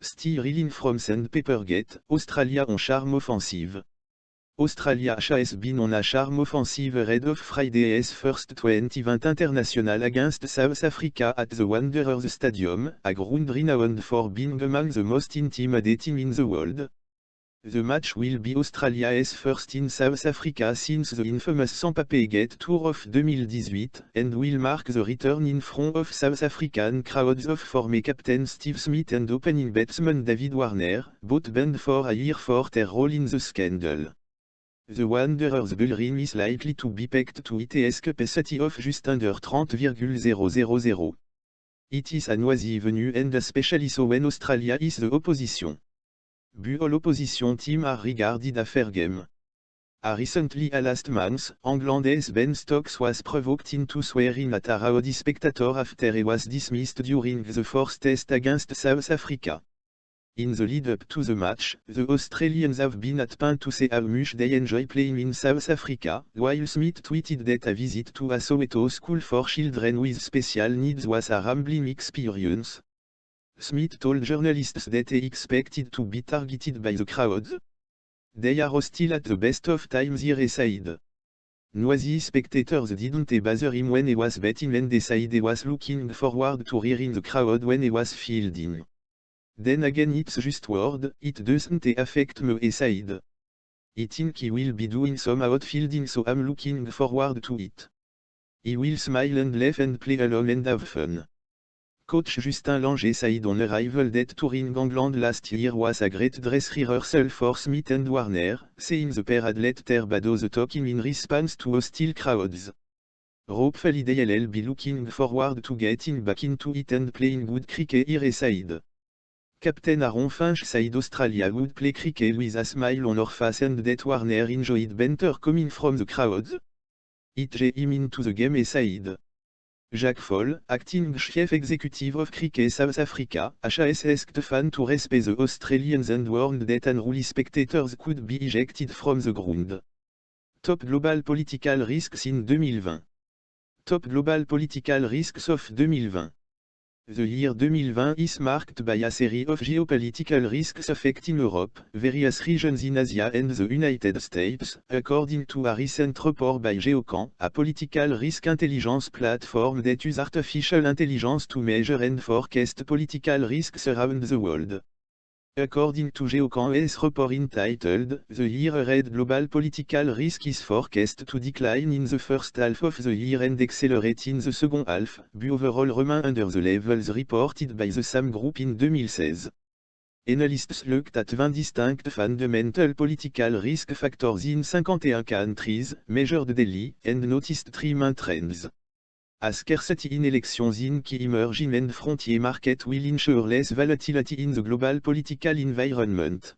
Stealing from Sandpapergate, Australia on charm offensive. Australia has been on a charm offensive red of Friday's first 2020 international against South Africa at the Wanderers Stadium, a ground renowned for being among the most intimidating in the world. The match will be Australia's first in South Africa since the infamous Sandpapergate Tour of 2018, and will mark the return in front of South African crowds of former captain Steve Smith and opening batsman David Warner, both banned for a year for their role in the scandal. The Wanderers bullring is likely to be pegged to its capacity of just under 30,000. It is a noisy venue and especially so when Australia is the opposition. All opposition team are regarded a fair game. Recently last month, England's Ben Stokes was provoked into swearing at a rowdy spectator after he was dismissed during the fourth test against South Africa. In the lead-up to the match, the Australians have been at pains to say how much they enjoy playing in South Africa, while Smith tweeted that a visit to a Soweto school for children with special needs was a rambling experience. Smith told journalists that he expected to be targeted by the crowds. They are hostile at the best of times, he said. Noisy spectators didn't bother him when he was batting and he said he was looking forward to hearing the crowd when he was fielding. Then again it's just word, it doesn't affect me, he said. I think he will be doing some outfielding so I'm looking forward to it. He will smile and laugh and play along and have fun. Coach Justin Langer said on arrival that touring England last year was a great dress rehearsal for Smith and Warner, saying the pair had let their bados talking in response to hostile crowds. Hopefully they'll be looking forward to getting back into it and playing good cricket, he said. Captain Aaron Finch said Australia would play cricket with a smile on her face and that Warner enjoyed banter coming from the crowds. It got him into the game, he said. Jack Fall, acting chief executive of Cricket South Africa, has asked fans to respect the Australians and warned that unruly spectators could be ejected from the ground. Top Global Political Risks in 2020. Top Global Political Risks of 2020. The year 2020 is marked by a series of geopolitical risks affecting Europe, various regions in Asia and the United States, according to a recent report by Geocan, a political risk intelligence platform that uses artificial intelligence to measure and forecast political risks around the world. According to Geocan's report entitled, The Year Ahead Global Political Risk is forecast to decline in the first half of the year and accelerate in the second half, but overall remain under the levels reported by the same group in 2016. Analysts looked at 20 distinct fundamental political risk factors in 51 countries, measured daily, and noticed 3 main trends. A scarcity in elections in key emerging and frontier market will ensure less volatility in the global political environment.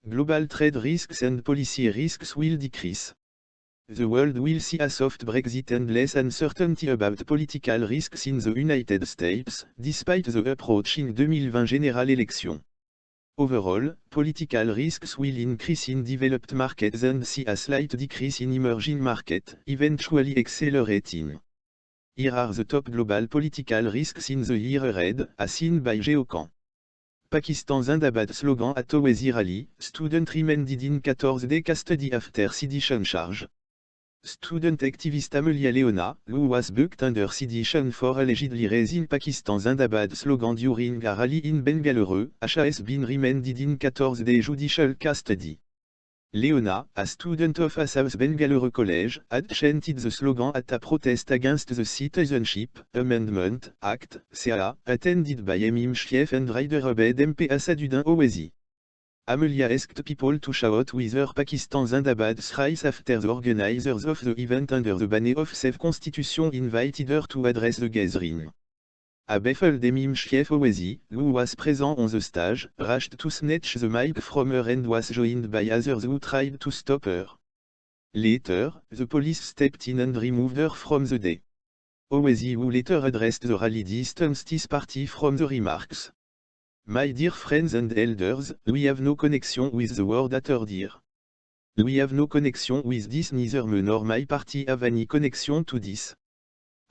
Global trade risks and policy risks will decrease. The world will see a soft Brexit and less uncertainty about political risks in the United States, despite the approaching 2020 general election. Overall, political risks will increase in developed markets and see a slight decrease in emerging markets, eventually accelerating. Here are the top global political risks in the year ahead, as seen by Geocan. Pakistan Zindabad slogan at Owaisi rally, student remanded in 14-day custody after sedition charge. Student activist Amelia Leona, who was booked under sedition for allegedly raising Pakistan Zindabad slogan during a rally in Bengaluru, has been remanded in 14-day judicial custody. Leona, a student of a South Bengaluru college, had chanted the slogan at a protest against the Citizenship Amendment Act, CAA, attended by Emim Chief and Hyderabad MP Asaduddin Owaisi. Amelia asked people to shout with her Pakistan Zindabad thrice after the organizers of the event under the banner of Safe Constitution invited her to address the gathering. A baffled Emim Chief Owaisi, who was present on the stage, rushed to snatch the mic from her and was joined by others who tried to stop her. Later, the police stepped in and removed her from the day. Owaisi, who later addressed the rally, distanced his party from the remarks. My dear friends and elders, we have no connection with the word dear. We have no connection with this, neither me nor my party have any connection to this.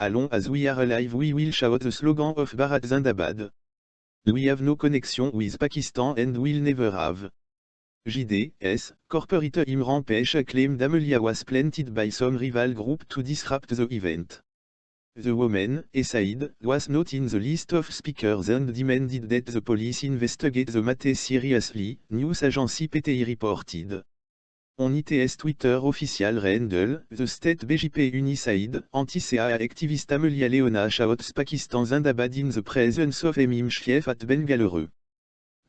As long as we are alive we will shout the slogan of Bharat Zindabad. We have no connection with Pakistan and will never have. JDS, corporate Imran Pesh claimed Amelia was planted by some rival group to disrupt the event. The woman, Esaid, was not in the list of speakers and demanded that the police investigate the matter seriously, news agency PTI reported. On ITS Twitter official handle, the state BJP Unisaid, anti-CAA activist Amelia Leona shouts Pakistan Zindabad in the presence of Emim Shrief at Bengaluru.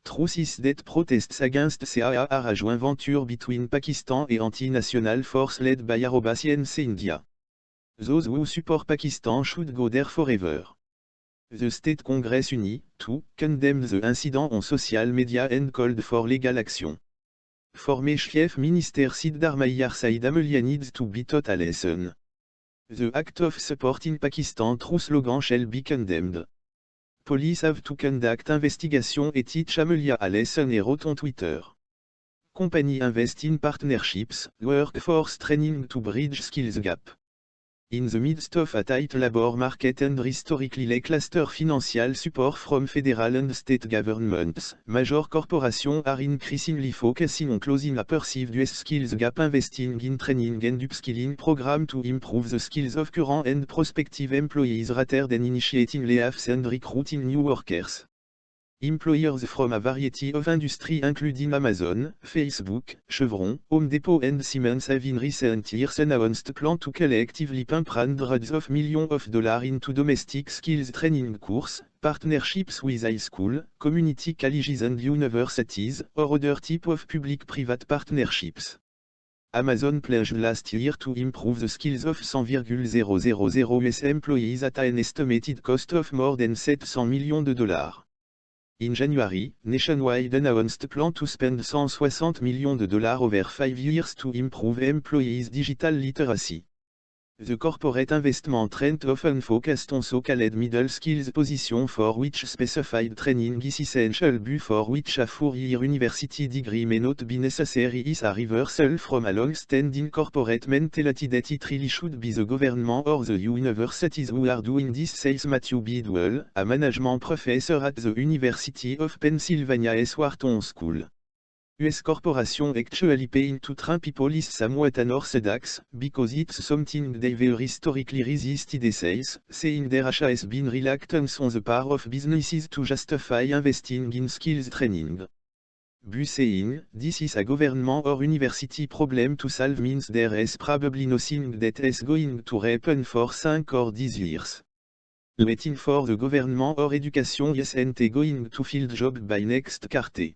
Truth is that protests against CAA are a joint venture between Pakistan and anti-national force led by CNC India. Those who support Pakistan should go there forever. The State Congress uni, too, condemned the incident on social media and called for legal action. Former Chief Minister Siddhar Mayyar Said Amelia needs to be taught a lesson. The act of support in Pakistan through slogan shall be condemned. Police have to conduct investigation et teach Amelia a lesson et wrote on Twitter. Company invest in partnerships, workforce training to bridge skills gap. In the midst of a tight labor market and historically lackluster financial support from federal and state governments, major corporations are increasingly focusing on closing a perceived US skills gap, investing in training and upskilling programs to improve the skills of current and prospective employees rather than initiating layoffs and recruiting new workers. Employers from a variety of industries including Amazon, Facebook, Chevron, Home Depot and Siemens have in recent years announced plans to collectively pump hundreds of millions of dollars into domestic skills training courses, partnerships with high school, community colleges and universities, or other type of public-private partnerships. Amazon pledged last year to improve the skills of 100,000 US employees at an estimated cost of more than $700 million. In January, Nationwide announced a plan to spend $160 million over 5 years to improve employees' digital literacy. The corporate investment trend often focused on so-called middle skills position for which specified training is essential but for which a 4-year university degree may not be necessary is a reversal from a long-standing corporate mentality that it really should be the government or the universities who are doing this, says Matthew Bidwell, a management professor at the University of Pennsylvania Wharton School. US corporations actually paying to train people is somewhat unorthodox, because it's something they've historically resisted, says, saying there has been reluctance on the part of businesses to justify investing in skills training. But saying, this is a government or university problem to solve means there is probably nothing that is going to happen for 5 or 10 years. Waiting for the government or education isn't going to fill job by next carte.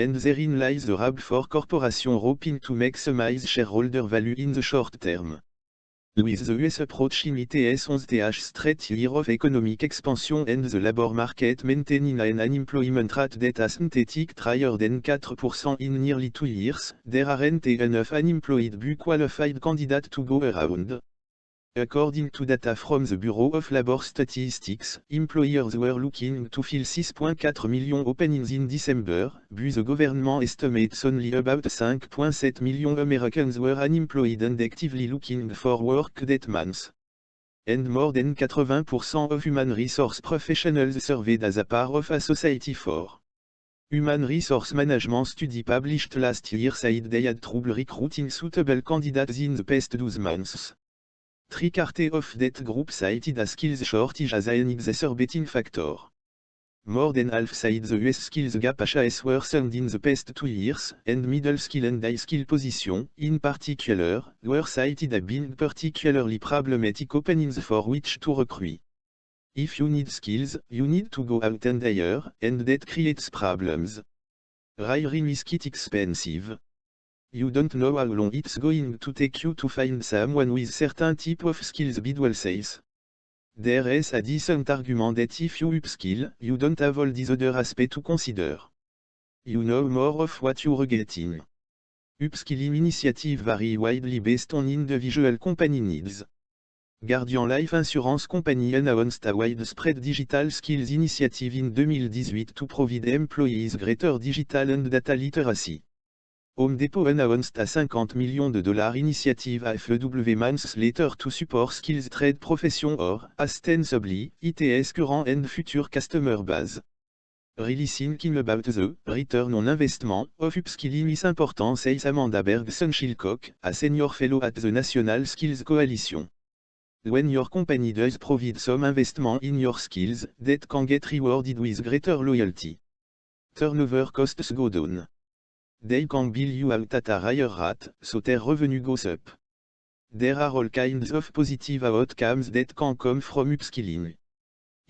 And therein lies the rub for corporations hoping to maximize shareholder value in the short term. With the US approaching its 11th straight year of economic expansion and the labor market maintaining an unemployment rate that hasn't ticked higher than 4% in nearly 2 years, there aren't enough unemployed but qualified candidates to go around. According to data from the Bureau of Labor Statistics, employers were looking to fill 6.4 million openings in December, but the government estimates only about 5.7 million Americans were unemployed and actively looking for work that month. And more than 80% of human resource professionals surveyed as a part of a Society for Human Resource Management study published last year said they had trouble recruiting suitable candidates in the past 12 months. 3/4 of that group cited a skills shortage as an exacerbating factor. More than half said the US skills gap has worsened in the past 2 years, and middle skill and high skill positions, in particular, were cited as being particularly problematic openings for which to recruit. If you need skills, you need to go out and hire, and that creates problems. Hiring is quite expensive. You don't know how long it's going to take you to find someone with certain type of skills, Bidwell says. There is a decent argument that if you upskill, you don't have all these other aspects to consider. You know more of what you're getting. Upskilling initiatives vary widely based on individual company needs. Guardian Life Insurance Company announced a widespread digital skills initiative in 2018 to provide employees greater digital and data literacy. Home Depot announced a $50 million initiative a few months later to support skills trade profession or, ostensibly, its current and future customer base. Really thinking about the return on investment of upskilling is important, says Amanda Bergson-Shilcock, a senior fellow at the National Skills Coalition. When your company does provide some investment in your skills, that can get rewarded with greater loyalty. Turnover costs go down. They can bill you out at a higher rate, so their revenue goes up. There are all kinds of positive outcomes that can come from upskilling.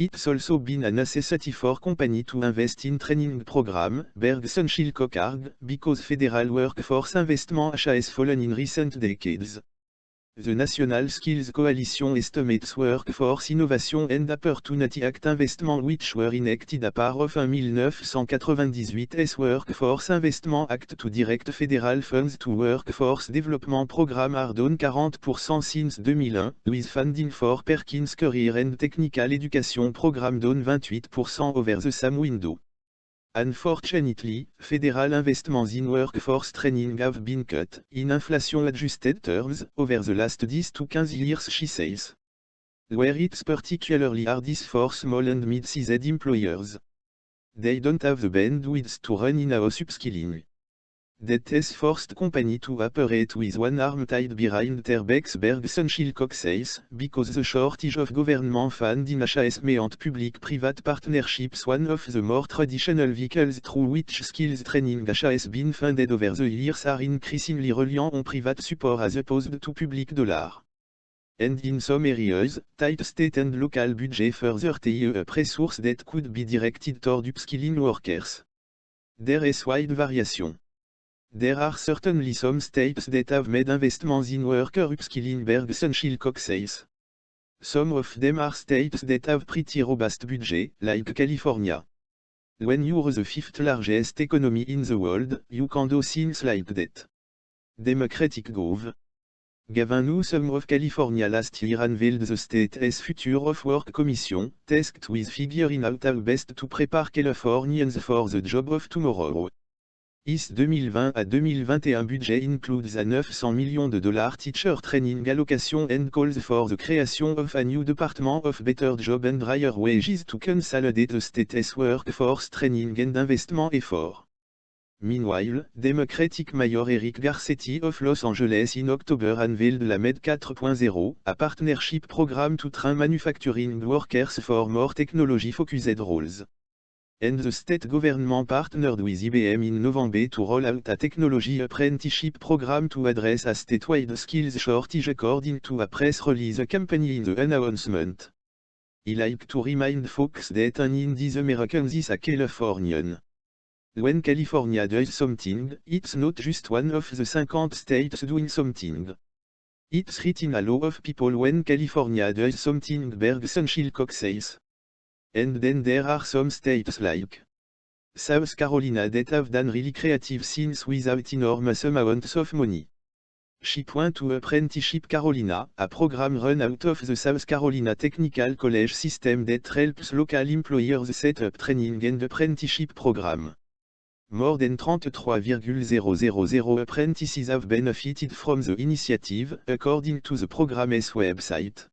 It's also been a necessity for company to invest in training program, Bergson-Shilcock argued, because federal workforce investment has fallen in recent decades. The National Skills Coalition estimates Workforce Innovation and Opportunity Act investment which were enacted à part of 1998's Workforce Investment Act to direct federal funds to workforce development program are down 40% since 2001, with funding for Perkins Career and Technical Education program down 28% over the same window. Unfortunately, federal investments in workforce training have been cut, in inflation-adjusted terms, over the last 10 to 15 years, she says. Where it's particularly hardest for small and mid-sized employers. They don't have the bandwidth to run in-house upskilling. That has forced company to operate with one arm tied behind their backs, Bergson-Shilcock says, because the shortage of government funding has made public-private partnerships one of the more traditional vehicles through which skills training has been funded over the years are increasingly reliant on private support as opposed to public dollars. And in some areas, tight state and local budget further tie up resources that could be directed toward upskilling workers. There is wide variation. There are certainly some states that have made investments in worker upskilling, Bergson-Shilcock says. Some of them are states that have pretty robust budget, like California. When you're the fifth largest economy in the world, you can do things like that. Democratic Gov. Gavin Newsom of California last year unveiled the state's Future of Work Commission, tasked with figuring out how best to prepare Californians for the job of tomorrow. His 2020 à 2021 budget includes a $900 million teacher training allocation and calls for the creation of a new Department of Better Job and Higher Wages to consolidate the state's workforce training and investment effort. Meanwhile, Democratic Mayor Eric Garcetti of Los Angeles in October unveiled la MED 4.0, a partnership program to train manufacturing workers for more technology-focused roles. And the state government partnered with IBM in November to roll out a technology apprenticeship program to address a statewide skills shortage, according to a press release accompanying the announcement. I like to remind folks that an Indies American is a Californian. When California does something, it's not just one of the 50 states doing something. It's written a lot of people when California does something, Bergson-Shilcock says. And then there are some states like South Carolina that have done really creative things without enormous amounts of money. She pointed to Apprenticeship Carolina, a program run out of the South Carolina Technical College system that helps local employers set up training and apprenticeship program. More than 33,000 apprentices have benefited from the initiative, according to the program's website.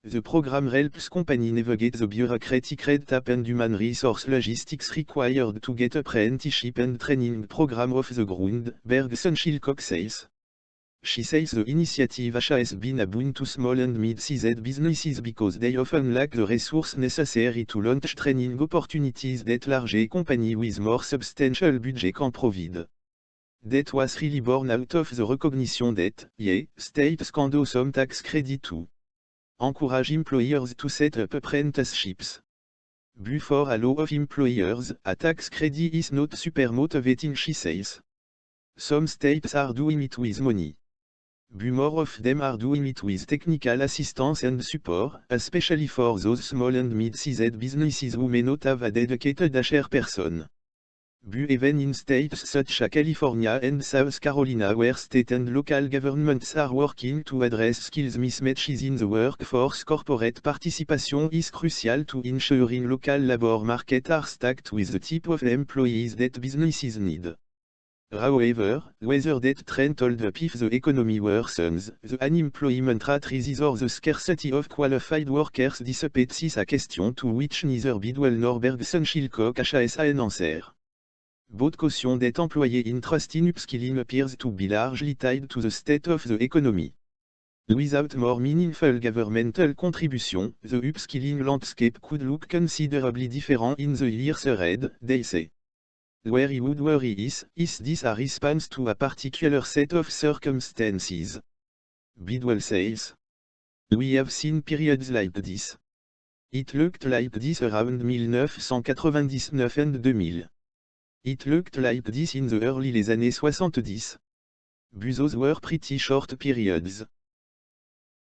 The program helps companies navigate the bureaucratic red tape and human resource logistics required to get apprenticeship and training program off the ground, Bergson-Shilcock says. She says the initiative has been a boon to small and mid-sized businesses because they often lack the resources necessary to launch training opportunities that large companies with more substantial budget can provide. That was really born out of the recognition that, states can do some tax credit too. Encourage employers to set up apprenticeships. But for a lot of employers, a tax credit is not super motivating, she says. Some states are doing it with money. But more of them are doing it with technical assistance and support, especially for those small and mid-sized businesses who may not have a dedicated HR person. But even in states such as California and South Carolina, where state and local governments are working to address skills mismatches in the workforce, corporate participation is crucial to ensuring local labor markets are stacked with the type of employees that businesses need. However, whether that trend hold up if the economy worsens, the unemployment rate rises or the scarcity of qualified workers dissipates is a question to which neither Bidwell nor Bergson-Shillcock has an answer. Both caution that employee interest in upskilling appears to be largely tied to the state of the economy. Without more meaningful governmental contribution, the upskilling landscape could look considerably different in the years ahead, they say. Where he would worry is this a response to a particular set of circumstances? Bidwell says. We have seen periods like this. It looked like this around 1999 and 2000. It looked like this in the early les années 70. But those were pretty short periods.